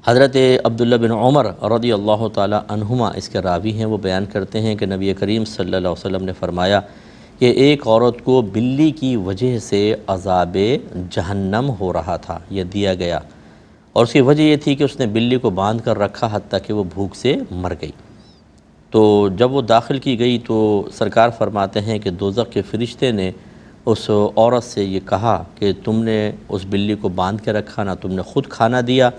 حضرت عبداللہ بن عمر رضی اللہ تعالی عنہما اس کے راوی ہیں، وہ بیان کرتے ہیں کہ نبی کریم صلی اللہ علیہ وسلم نے فرمایا کہ ایک عورت کو بلی کی وجہ سے عذاب جہنم ہو رہا تھا، یہ دیا گیا، اور اس کی وجہ یہ تھی کہ اس نے بلی کو باندھ کر رکھا حتیٰ کہ وہ بھوک سے مر گئی۔ تو جب وہ داخل کی گئی تو سرکار فرماتے ہیں کہ دوزخ کے فرشتے نے اس عورت سے یہ کہا کہ تم نے اس بلی کو باندھ کے رکھا، نہ تم نے خود کھانا دیا،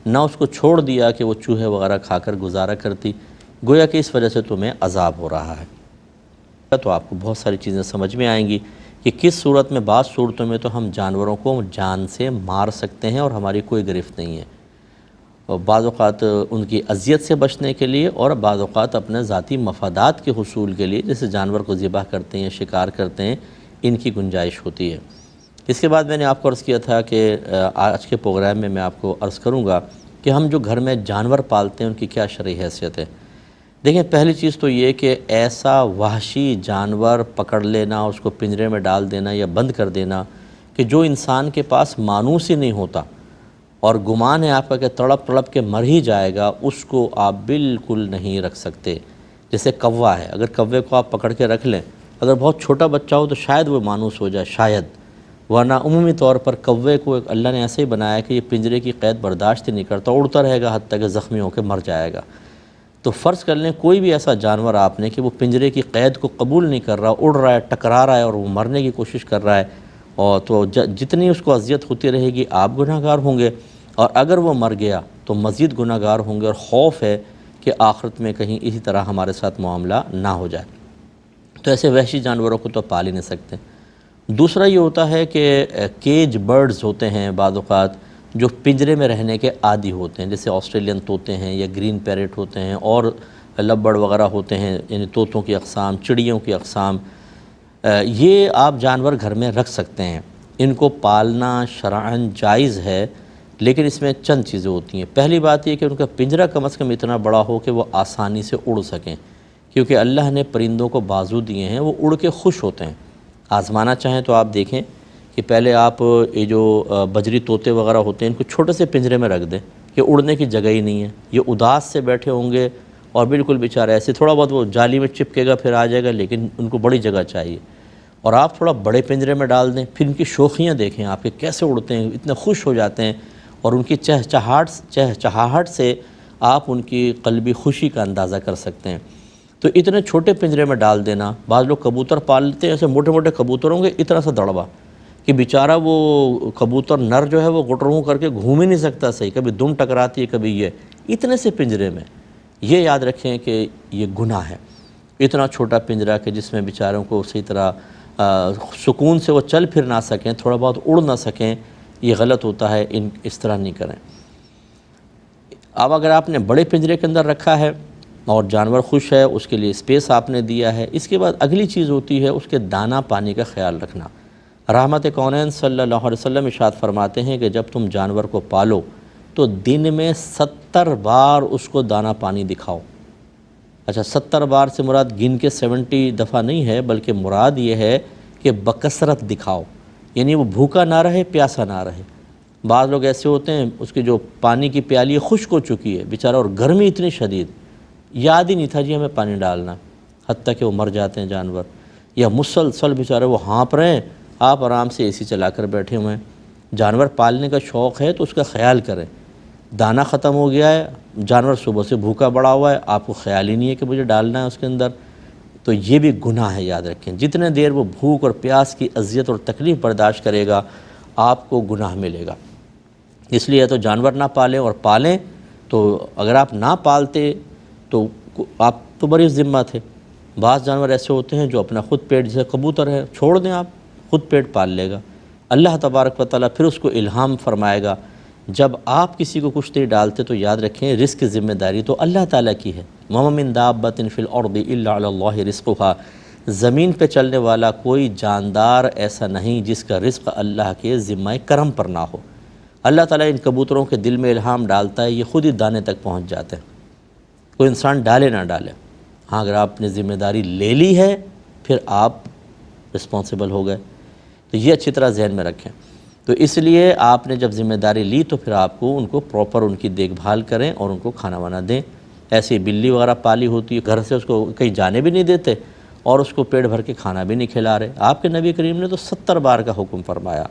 نہ اس کو چھوڑ دیا کہ وہ چوہے وغیرہ کھا کر گزارا کرتی، گویا کہ اس وجہ سے تمہیں عذاب ہو رہا ہے۔ تو آپ کو بہت ساری چیزیں سمجھ میں آئیں گی کہ کس صورت میں، بعض صورتوں میں تو ہم جانوروں کو جان سے مار سکتے ہیں اور ہماری کوئی گرفت نہیں ہے، اور بعض اوقات ان کی اذیت سے بچنے کے لیے، اور بعض اوقات اپنے ذاتی مفادات کے حصول کے لیے، جیسے جانور کو ذبح کرتے ہیں، شکار کرتے ہیں، ان کی گنجائش ہوتی ہے۔ اس کے بعد میں نے آپ کو عرض کیا تھا کہ آج کے پروگرام میں میں آپ کو عرض کروں گا کہ ہم جو گھر میں جانور پالتے ہیں ان کی کیا شرعی حیثیت ہے۔ دیکھیں، پہلی چیز تو یہ کہ ایسا وحشی جانور پکڑ لینا، اس کو پنجرے میں ڈال دینا یا بند کر دینا کہ جو انسان کے پاس مانوس ہی نہیں ہوتا اور گمان ہے آپ کا کہ تڑپ تڑپ کے مر ہی جائے گا، اس کو آپ بالکل نہیں رکھ سکتے۔ جیسے کوا ہے، اگر کوے کو آپ پکڑ کے رکھ لیں، اگر بہت چھوٹا بچہ ہو تو شاید وہ مانوس ہو جائے، شاید، ورنہ عمومی طور پر کوے کو اللہ نے ایسے ہی بنایا کہ یہ پنجرے کی قید برداشت ہی نہیں کرتا، اڑتا رہے گا حتیٰ کہ زخمی ہو کے مر جائے گا۔ تو فرض کر لیں کوئی بھی ایسا جانور آپ نے کہ وہ پنجرے کی قید کو قبول نہیں کر رہا، اڑ رہا ہے، ٹکرا رہا ہے اور وہ مرنے کی کوشش کر رہا ہے، اور تو جتنی اس کو اذیت ہوتی رہے گی آپ گناہ گار ہوں گے، اور اگر وہ مر گیا تو مزید گناہ گار ہوں گے، اور خوف ہے کہ آخرت میں کہیں اسی طرح ہمارے ساتھ معاملہ نہ ہو جائے۔ تو ایسے وحشی جانوروں کو تو پال ہی نہیں سکتے۔ دوسرا یہ ہوتا ہے کہ کیج برڈز ہوتے ہیں بعض اوقات جو پنجرے میں رہنے کے عادی ہوتے ہیں، جیسے آسٹریلین طوطے ہیں یا گرین پیرٹ ہوتے ہیں اور لبڑ وغیرہ ہوتے ہیں، یعنی طوطوں کی اقسام، چڑیوں کی اقسام، یہ آپ جانور گھر میں رکھ سکتے ہیں۔ ان کو پالنا شرعاً جائز ہے، لیکن اس میں چند چیزیں ہوتی ہیں۔ پہلی بات یہ کہ ان کا پنجرہ کم از کم اتنا بڑا ہو کہ وہ آسانی سے اڑ سکیں، کیونکہ اللہ نے پرندوں کو بازو دیے ہیں، وہ اڑ کے خوش ہوتے ہیں۔ آزمانا چاہیں تو آپ دیکھیں کہ پہلے آپ یہ جو بجری طوطے وغیرہ ہوتے ہیں ان کو چھوٹے سے پنجرے میں رکھ دیں کہ اڑنے کی جگہ ہی نہیں ہے، یہ اداس سے بیٹھے ہوں گے اور بالکل بیچارے ایسے تھوڑا بہت وہ جالی میں چپکے گا پھر آ جائے گا، لیکن ان کو بڑی جگہ چاہیے، اور آپ تھوڑا بڑے پنجرے میں ڈال دیں، پھر ان کی شوخیاں دیکھیں آپ کے کیسے اڑتے ہیں، اتنے خوش ہو جاتے ہیں، اور ان کی چہچہاہٹ سے آپ ان کی قلبی خوشی کا اندازہ کر سکتے ہیں۔ تو اتنے چھوٹے پنجرے میں ڈال دینا، بعض لوگ کبوتر پالتے ہیں، ایسے موٹے موٹے کبوتر ہوں گے اتنا سا دڑبا کہ بیچارہ وہ کبوتر نر جو ہے وہ گٹروں کر کے گھوم ہی نہیں سکتا صحیح، کبھی دم ٹکراتی ہے کبھی یہ، اتنے سے پنجرے میں۔ یہ یاد رکھیں کہ یہ گناہ ہے، اتنا چھوٹا پنجرہ کہ جس میں بیچاروں کو صحیح طرح سکون سے وہ چل پھر نہ سکیں، تھوڑا بہت اڑ نہ سکیں، یہ غلط ہوتا ہے، اس طرح نہیں کریں۔ اب اگر آپ نے بڑے پنجرے کے اندر رکھا ہے اور جانور خوش ہے، اس کے لیے اسپیس آپ نے دیا ہے، اس کے بعد اگلی چیز ہوتی ہے اس کے دانہ پانی کا خیال رکھنا۔ رحمت کونین صلی اللہ علیہ وسلم ارشاد فرماتے ہیں کہ جب تم جانور کو پالو تو دن میں 70 بار اس کو دانہ پانی دکھاؤ۔ اچھا، 70 بار سے مراد گن کے 70 دفعہ نہیں ہے، بلکہ مراد یہ ہے کہ بکثرت دکھاؤ، یعنی وہ بھوکا نہ رہے، پیاسا نہ رہے۔ بعض لوگ ایسے ہوتے ہیں اس کی جو پانی کی پیالی خشک ہو چکی ہے بیچارہ، اور گرمی اتنی شدید، یاد ہی نہیں تھا جی ہمیں پانی ڈالنا، حتیٰ کہ وہ مر جاتے ہیں جانور، یا مسلسل بیچارے وہ ہانپ رہے ہیں، آپ آرام سے اے سی چلا کر بیٹھے ہوئے ہیں۔ جانور پالنے کا شوق ہے تو اس کا خیال کریں۔ دانہ ختم ہو گیا ہے، جانور صبح سے بھوکا بڑا ہوا ہے، آپ کو خیال ہی نہیں ہے کہ مجھے ڈالنا ہے اس کے اندر، تو یہ بھی گناہ ہے، یاد رکھیں۔ جتنے دیر وہ بھوک اور پیاس کی اذیت اور تکلیف برداشت کرے گا آپ کو گناہ ملے گا۔ اس لیے تو جانور نہ پالیں، اور پالیں تو اگر آپ نہ پالتے تو آپ تو بڑی ذمہ تھے۔ بعض جانور ایسے ہوتے ہیں جو اپنا خود پیٹ، جیسے کبوتر ہے، چھوڑ دیں آپ، خود پیٹ پال لے گا، اللہ تبارک و تعالیٰ پھر اس کو الہام فرمائے گا۔ جب آپ کسی کو کچھ نہیں ڈالتے تو یاد رکھیں رزق کی ذمہ داری تو اللہ تعالیٰ کی ہے۔ وَمَا مِن دَابَّةٍ فِي الْأَرْضِ إِلَّا عَلَى اللَّهِ رِزْقُهَا، زمین پہ چلنے والا کوئی جاندار ایسا نہیں جس کا رزق اللہ کے ذمہ کرم پر نہ ہو۔ اللہ تعالیٰ ان کبوتروں کے دل میں الہام ڈالتا ہے، یہ خود ہی دانے تک پہنچ جاتے ہیں، کوئی انسان ڈالے نہ ڈالے۔ ہاں، اگر آپ نے ذمہ داری لے لی ہے پھر آپ رسپانسیبل ہو گئے، تو یہ اچھی طرح ذہن میں رکھیں۔ تو اس لیے آپ نے جب ذمہ داری لی تو پھر آپ کو ان کو پراپر ان کی دیکھ بھال کریں اور ان کو کھانا وانا دیں۔ ایسی بلی وغیرہ پالی ہوتی ہے، گھر سے اس کو کہیں جانے بھی نہیں دیتے اور اس کو پیٹ بھر کے کھانا بھی نہیں کھلا رہے، آپ کے نبی کریم نے تو 70 بار کا حکم فرمایا۔